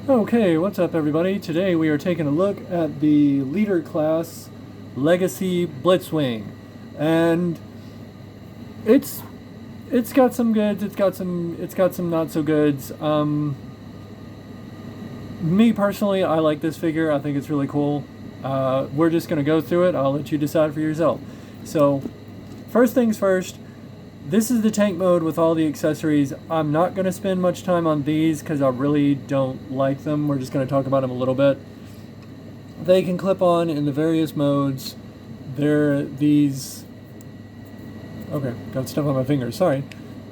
Okay, what's up everybody? Today we are taking a look at the leader class Legacy Blitzwing. And it's got some goods, it's got some not so goods. Me personally, I like this figure. I think it's really cool. We're just gonna go through it. I'll let you decide for yourself. So, first things first, this is the tank mode with all the accessories. I'm not going to spend much time on these because I really don't like them. We're just going to talk about them a little bit. They can clip on in the various modes. They're these... Okay, got stuff on my fingers, sorry.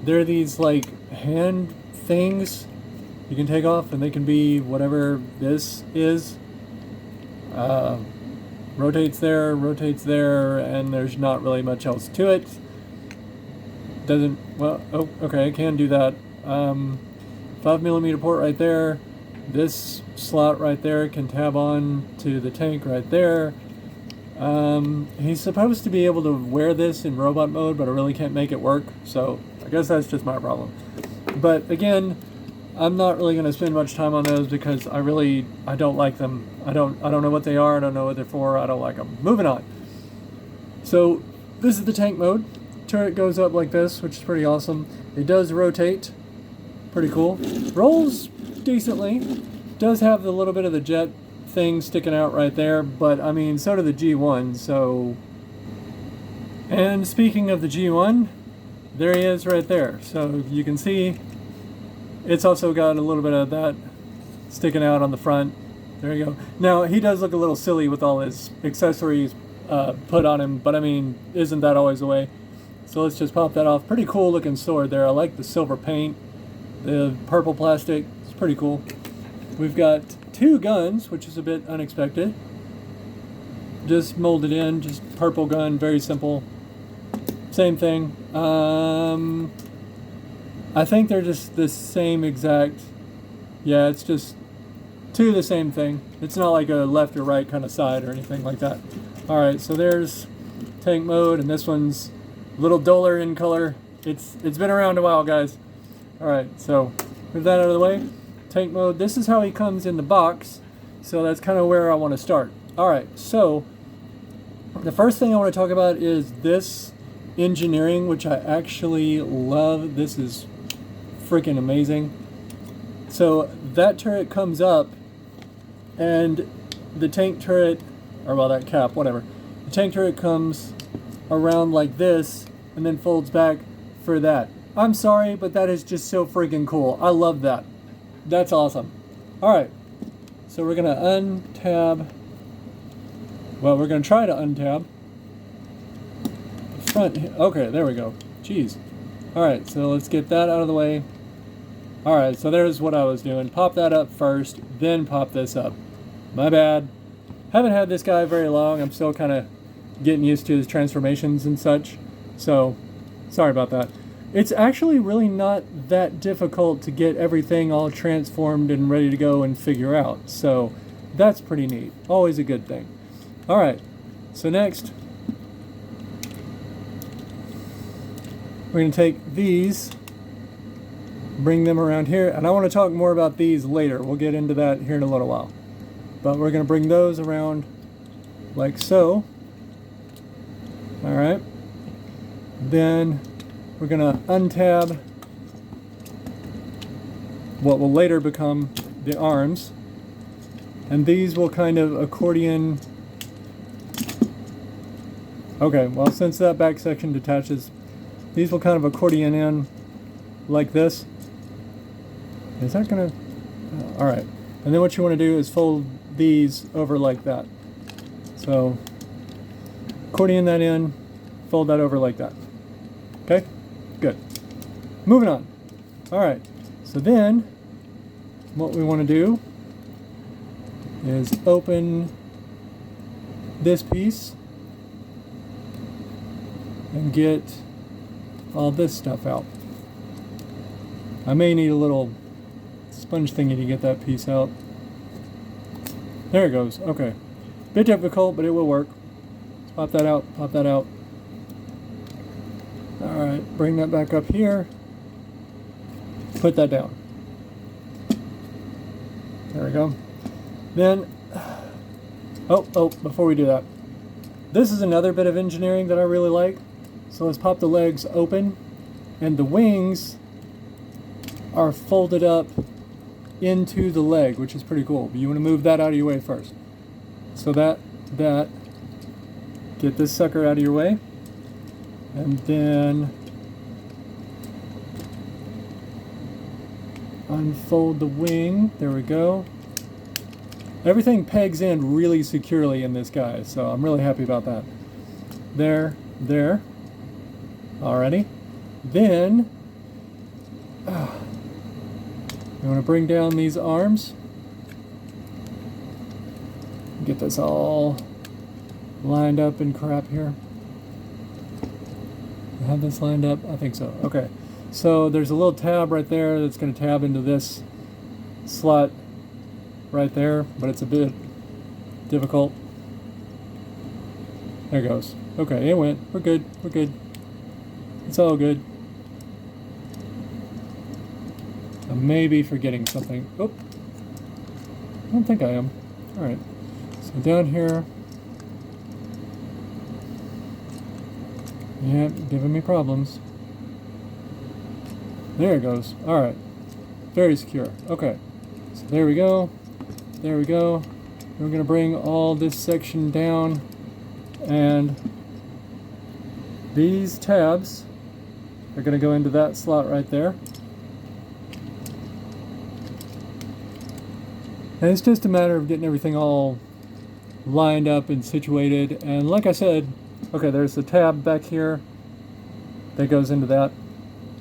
They're these like hand things you can take off, and they can be whatever this is. Rotates there, and there's not really much else to it. Doesn't, well, oh, okay, I can do that. 5mm port right there. This slot right there can tab on to the tank right there. He's supposed to be able to wear this in robot mode, but I really can't make it work, so I guess that's just my problem. But again, I'm not really going to spend much time on those because I don't like them. I don't know what they are, I don't know what they're for, I don't like them. Moving on. So, this is the tank mode. Turret goes up like this, which is pretty awesome. It does rotate. Pretty cool. Rolls decently. Does have a little bit of the jet thing sticking out right there, but I mean, so do the G1, so... And speaking of the G1, there he is right there. So you can see it's also got a little bit of that sticking out on the front. There you go. Now, he does look a little silly with all his accessories put on him, but I mean, isn't that always the way? So let's just pop that off. Pretty cool looking sword there. I like the silver paint. The purple plastic. It's pretty cool. We've got two guns, which is a bit unexpected. Just molded in. Just purple gun. Very simple. Same thing. I think they're just the same exact... Yeah, it's just two of the same thing. It's not like a left or right kind of side or anything like that. Alright, so there's tank mode, and this one's a little duller in color. It's been around a while, guys. Alright, so move that out of the way. Tank mode, this is how he comes in the box, so that's kind of where I want to start. Alright, so the first thing I want to talk about is this engineering, which I actually love. This is freaking amazing. So that turret comes up, and the tank turret, or well, that cap, whatever. The tank turret comes around like this and then folds back for that. I'm sorry, but that is just so freaking cool. I love that. That's awesome. Alright, so we're gonna untab. Well, we're gonna try to untab the front. Okay, there we go. Jeez. Alright, so let's get that out of the way. Alright, so there's what I was doing. Pop that up first, then pop this up. My bad. Haven't had this guy very long. I'm still kind of getting used to his transformations and such, so sorry about that. It's actually really not that difficult to get everything all transformed and ready to go and figure out, so that's pretty neat. Always a good thing. Alright, so next we're going to take these, bring them around here, and I want to talk more about these later. We'll get into that here in a little while. But we're going to bring those around like so. Alright, then we're going to untab what will later become the arms, and these will kind of accordion. Okay, well, since that back section detaches, these will kind of accordion in like this. Is that going to... Alright, and then what you want to do is fold these over like that. So accordion that in, fold that over like that. Okay? Good. Moving on. Alright, so then what we want to do is open this piece and get all this stuff out. I may need a little sponge thingy to get that piece out. There it goes. Okay. Bit difficult, but it will work. Let's pop that out, pop that out. Alright, bring that back up here. Put that down. There we go. Then, before we do that, this is another bit of engineering that I really like. So let's pop the legs open, and the wings are folded up into the leg, which is pretty cool. But you want to move that out of your way first. So that, get this sucker out of your way, and then unfold the wing. There we go. Everything pegs in really securely in this guy, so I'm really happy about that. There. Alrighty. Then you want to bring down these arms. Get this all lined up and crap here. Have this lined up? I think so. Okay. So there's a little tab right there that's going to tab into this slot right there, but it's a bit difficult. There it goes. Okay, it went. We're good. We're good. It's all good. I may be forgetting something. Oh, I don't think I am. Alright. So down here. Yep, giving me problems. There it goes. Alright. Very secure. Okay. So there we go. There we go. We're going to bring all this section down, and these tabs are going to go into that slot right there. And it's just a matter of getting everything all lined up and situated. And like I said, okay, there's the tab back here that goes into that.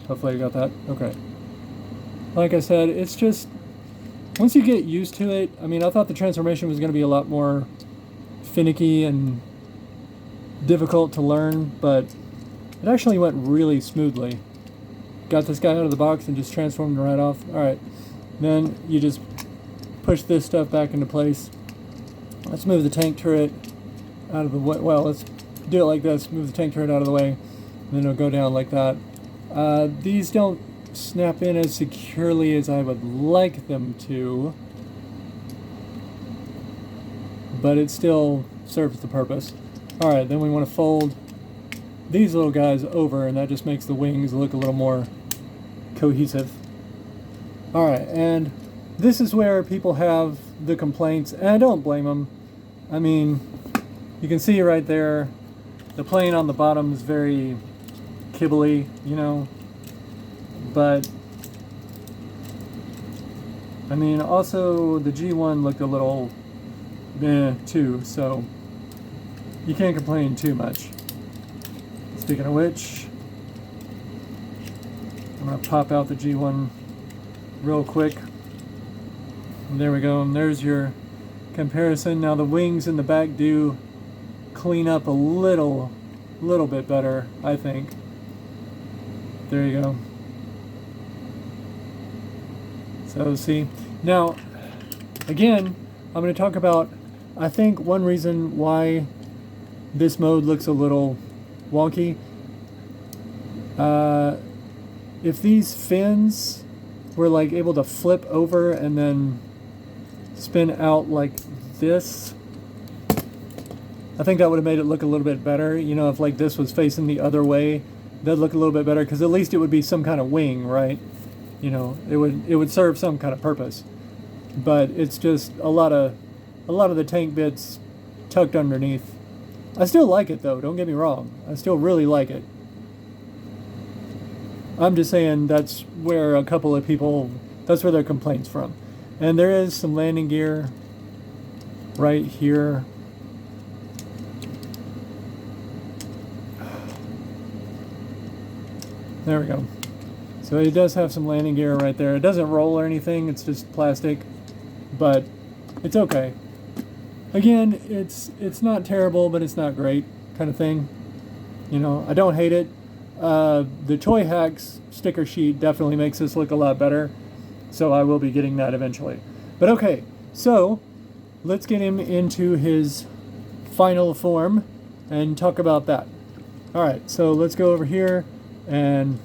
Hopefully you got that. Okay. Like I said, it's just, once you get used to it, I mean, I thought the transformation was going to be a lot more finicky and difficult to learn, but it actually went really smoothly. Got this guy out of the box and just transformed him right off. Alright, then you just push this stuff back into place. Let's move the tank turret out of the way. Well, let's do it like this. Move the tank turret out of the way, and then it'll go down like that. These don't snap in as securely as I would like them to, but it still serves the purpose. Alright, then we want to fold these little guys over, and that just makes the wings look a little more cohesive. Alright, and this is where people have the complaints, and I don't blame them. I mean, you can see right there, the plane on the bottom is very kibbly, you know, but I mean, also the G1 looked a little too, so you can't complain too much. Speaking of which, I'm going to pop out the G1 real quick. And there we go, and there's your comparison. Now the wings in the back do clean up a little bit better, I think. There you go. So see, now again, I'm going to talk about, I think one reason why this mode looks a little wonky. If these fins were like able to flip over and then spin out like this, I think that would have made it look a little bit better. You know, if like this was facing the other way, that'd look a little bit better, because at least it would be some kind of wing, right? You know, it would serve some kind of purpose. But it's just a lot of the tank bits tucked underneath. I still like it though, don't get me wrong. I still really like it. I'm just saying that's where a couple of people, that's where their complaints from. And there is some landing gear right here. There we go. So it does have some landing gear right there. It doesn't roll or anything, it's just plastic, but it's okay. Again, it's not terrible, but it's not great kind of thing. You know, I don't hate it. The Toy Hacks sticker sheet definitely makes this look a lot better, so I will be getting that eventually. But okay, so let's get him into his final form and talk about that. Alright, so let's go over here and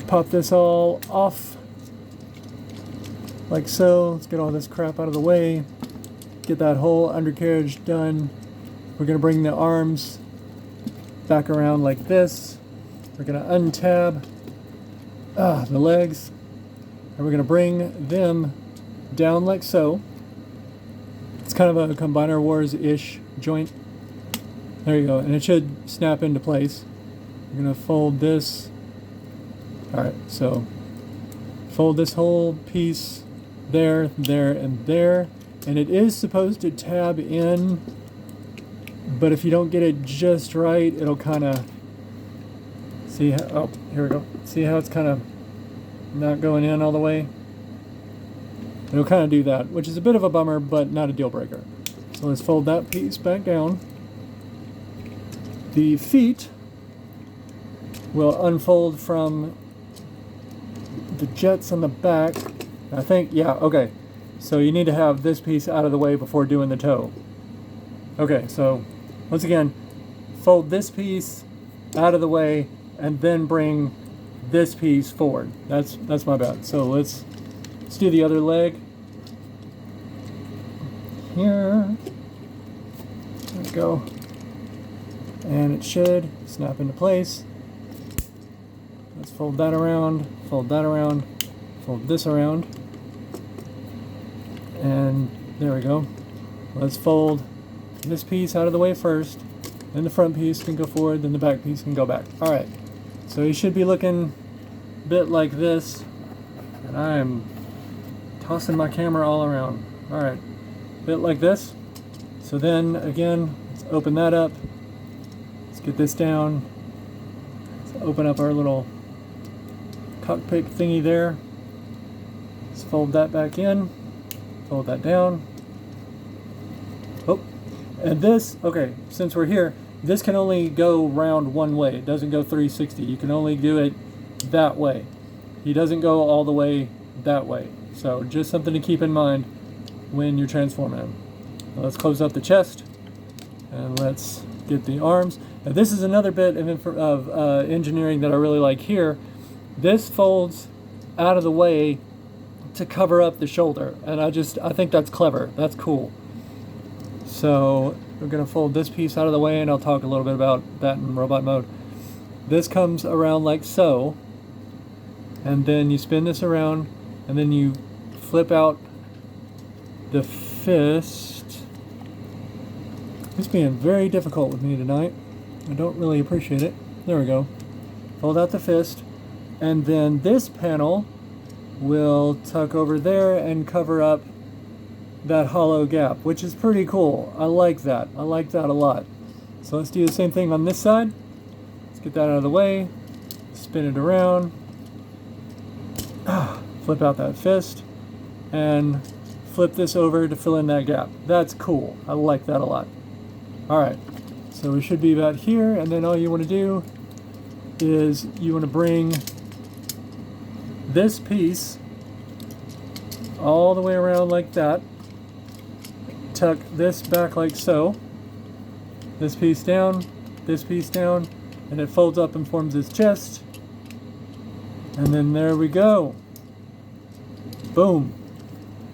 pop this all off. like so. Let's get all this crap out of the way. Get that whole undercarriage done. We're going to bring the arms back around like this. We're going to untab the legs. And we're going to bring them down like so. It's kind of a Combiner Wars-ish joint. There you go. And it should snap into place. We're going to fold this. Alright, so fold this whole piece there, there, and there. And it is supposed to tab in, but if you don't get it just right, it'll kind of, see how, oh, here we go. See how it's kind of not going in all the way? It'll kind of do that, which is a bit of a bummer, but not a deal breaker. So let's fold that piece back down. The feet will unfold from the jets on the back. I think, yeah, okay. So you need to have this piece out of the way before doing the toe. Okay, so once again, fold this piece out of the way and then bring this piece forward. That's my bad. So let's do the other leg. Here. There we go. And it should snap into place. Let's fold that around, fold that around, fold this around. And there we go. Let's fold this piece out of the way first. Then the front piece can go forward, then the back piece can go back. Alright, so you should be looking a bit like this. And I am tossing my camera all around. Alright, a bit like this. So then, again, let's open that up. Let's get this down. Let's open up our little cockpit thingy there. Let's fold that back in. Fold that down. Oh, and this, okay, since we're here, this can only go round one way. It doesn't go 360. You can only do it that way. He doesn't go all the way that way. So just something to keep in mind when you're transforming him. Now let's close up the chest and let's get the arms. Now this is another bit of engineering that I really like here. This folds out of the way to cover up the shoulder, and I think that's clever. That's cool. So we're going to fold this piece out of the way, and I'll talk a little bit about that in robot mode. This comes around like so, and then you spin this around, and then you flip out the fist. It's being very difficult with me tonight. I don't really appreciate it. There we go. Fold out the fist, and then this panel will tuck over there and cover up that hollow gap, which is pretty cool. I like that. I like that a lot. So let's do the same thing on this side. Let's get that out of the way. Spin it around. Flip out that fist. And flip this over to fill in that gap. That's cool. I like that a lot. Alright. So we should be about here, and then all you want to do is you want to bring this piece all the way around like that. Tuck this back like so. This piece down, and it folds up and forms its chest. And then there we go. Boom.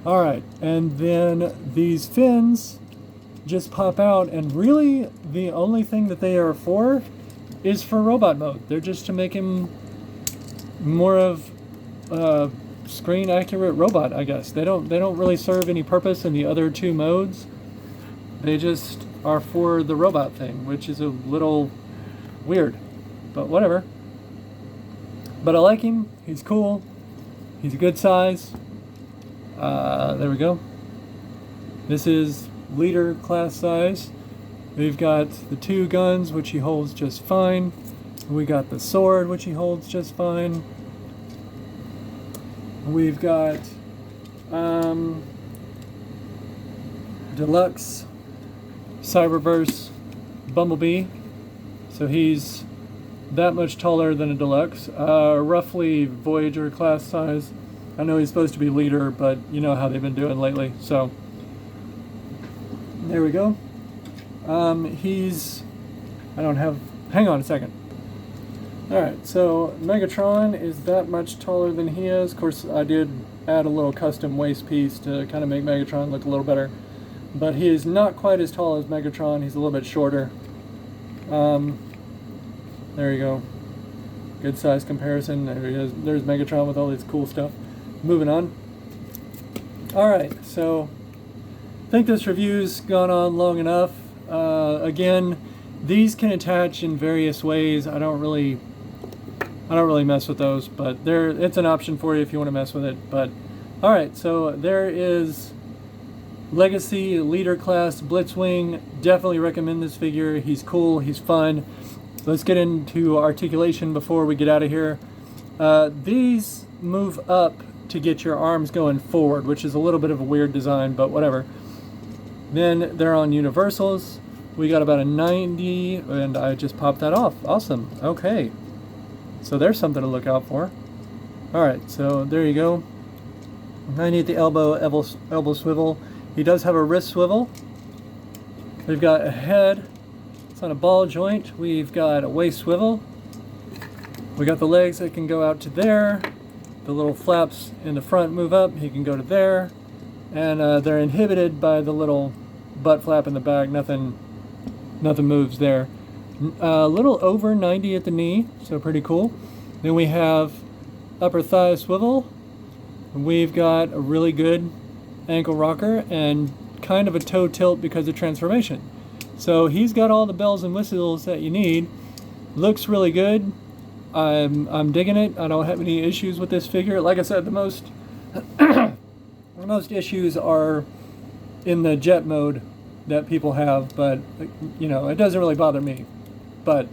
Alright, and then these fins just pop out, and really the only thing that they are for is for robot mode. They're just to make him more of screen accurate robot, I guess. They don't really serve any purpose in the other two modes. They just are for the robot thing, which is a little weird, but whatever. But I like him. He's cool. He's a good size. There we go. This is leader class size. We've got the two guns, which he holds just fine. We got the sword, which he holds just fine. We've got Deluxe, Cyberverse, Bumblebee. So he's that much taller than a Deluxe. Roughly Voyager class size. I know he's supposed to be leader, but you know how they've been doing lately. So there we go. Hang on a second. Alright, so Megatron is that much taller than he is. Of course, I did add a little custom waist piece to kind of make Megatron look a little better. But he is not quite as tall as Megatron. He's a little bit shorter. There you go. Good size comparison. There he is. There's Megatron with all this cool stuff. Moving on. Alright, so I think this review's gone on long enough. Again, these can attach in various ways. I don't really mess with those, but it's an option for you if you want to mess with it. But alright, so there is Legacy Leader Class Blitzwing. Definitely recommend this figure. He's cool, he's fun. Let's get into articulation before we get out of here. These move up to get your arms going forward, which is a little bit of a weird design, but whatever. Then they're on universals. We got about a 90, and I just popped that off. Awesome. Okay. So there's something to look out for. Alright, so there you go. 90 at the elbow swivel. He does have a wrist swivel. We've got a head. It's on a ball joint. We've got a waist swivel. We got the legs that can go out to there. The little flaps in the front move up. He can go to there. And they're inhibited by the little butt flap in the back. Nothing moves there. A little over 90 at the knee, so pretty cool. Then we have upper thigh swivel. We've got a really good ankle rocker and kind of a toe tilt because of transformation. So he's got all the bells and whistles that you need. Looks really good. I'm digging it. I don't have any issues with this figure. Like I said, the most issues are in the jet mode that people have, but you know, it doesn't really bother me. But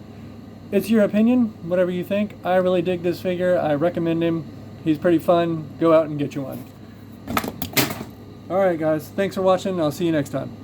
it's your opinion, whatever you think. I really dig this figure. I recommend him. He's pretty fun. Go out and get you one. Alright guys, thanks for watching. I'll see you next time.